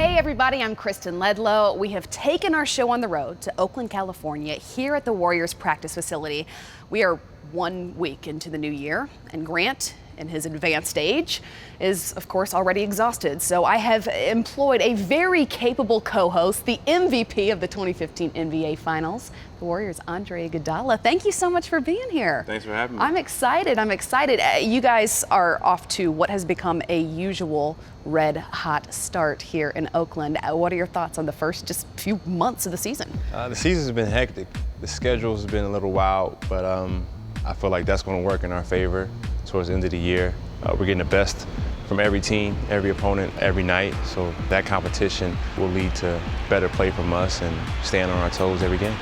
Hey everybody, I'm Kristen Ledlow. We have taken our show on the road to Oakland, California, here at the Warriors practice facility. We are 1 week into the new year, and Grant, in his advanced age, is of course already exhausted. So I have employed a very capable co-host, the MVP of the 2015 NBA Finals, the Warriors' Andre Iguodala. Thank you so much for being here. Thanks for having me. I'm excited. You guys are off to what has become a usual red hot start here in Oakland. What are your thoughts on the first just few months of the season? The season's been hectic. The schedule's been a little wild, but I feel like that's going to work in our favor towards the end of the year. We're getting the best from every team, every opponent, every night. So that competition will lead to better play from us and staying on our toes every game.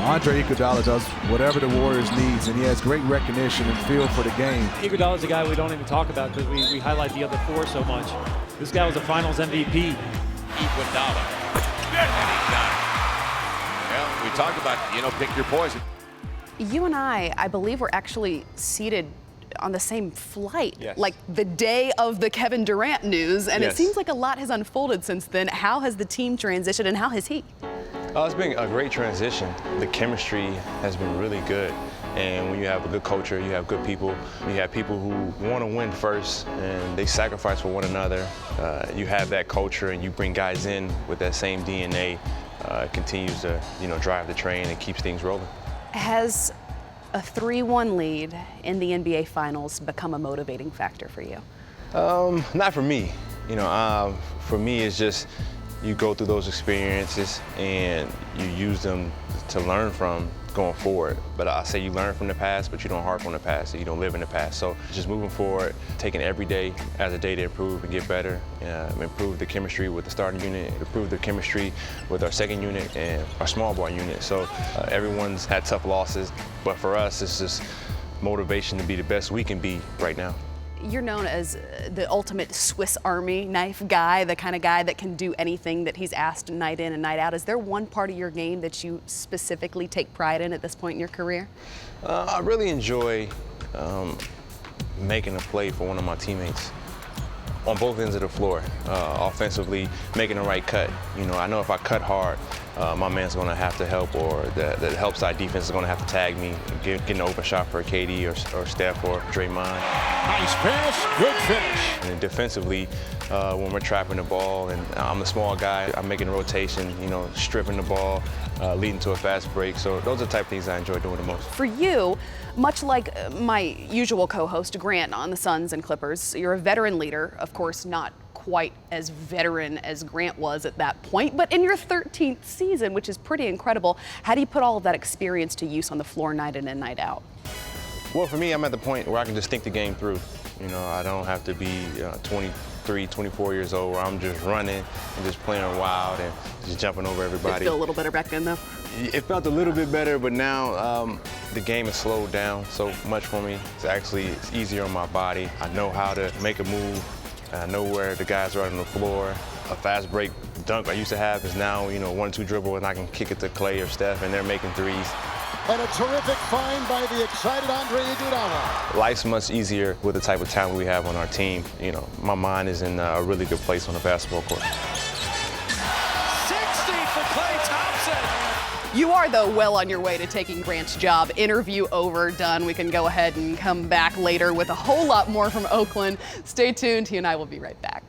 Andre Iguodala does whatever the Warriors needs, and he has great recognition and feel for the game. Iguodala's a guy we don't even talk about because we highlight the other four so much. This guy was a Finals MVP. Iguodala. And he's done. Well, we talked about, pick your poison. You and I believe we're actually seated on the same flight, yes, like the day of the Kevin Durant news, and yes, it seems like a lot has unfolded since then. How has the team transitioned, and how has he? It's been a great transition. The chemistry has been really good. And when you have a good culture, you have good people, you have people who want to win first, and they sacrifice for one another. You have that culture, and you bring guys in with that same DNA. It continues to, drive the train and keeps things rolling. Has a 3-1 lead in the NBA Finals become a motivating factor for you? Not for me. For me, it's just you go through those experiences and you use them to learn from going forward. But I say you learn from the past, but you don't harp on the past, so you don't live in the past. So just moving forward, taking every day as a day to improve and get better, improve the chemistry with the starting unit, improve the chemistry with our second unit and our small ball unit. So everyone's had tough losses, but for us, it's just motivation to be the best we can be right now. You're known as the ultimate Swiss Army knife guy, the kind of guy that can do anything that he's asked night in and night out. Is there one part of your game that you specifically take pride in at this point in your career? I really enjoy making a play for one of my teammates on both ends of the floor. Offensively, making the right cut. I know if I cut hard, my man's going to have to help, or the help side defense is going to have to tag me, get an open shot for KD or Steph or Draymond. Nice pass, good finish. And then defensively, when we're trapping the ball, and I'm a small guy, I'm making a rotation, stripping the ball, leading to a fast break. So those are the type of things I enjoy doing the most. For you, much like my usual co-host Grant on the Suns and Clippers, you're a veteran leader, of course not quite as veteran as Grant was at that point, but in your 13th season, which is pretty incredible. How do you put all of that experience to use on the floor night in and night out? Well, for me, I'm at the point where I can just think the game through. I don't have to be 23, 24 years old where I'm just running and just playing wild and just jumping over everybody. Did it feel a little better back then, though? It felt a little bit better, but now the game has slowed down so much for me. It's easier on my body. I know how to make a move. I know where the guys are on the floor. A fast break dunk I used to have is now, 1-2 dribble, and I can kick it to Clay or Steph, and they're making threes. And a terrific find by the excited Andre Iguodala. Life's much easier with the type of talent we have on our team. My mind is in a really good place on the basketball court. 60 for Klay Thompson. You are, though, well on your way to taking Grant's job. Interview over, done. We can go ahead and come back later with a whole lot more from Oakland. Stay tuned. He and I will be right back.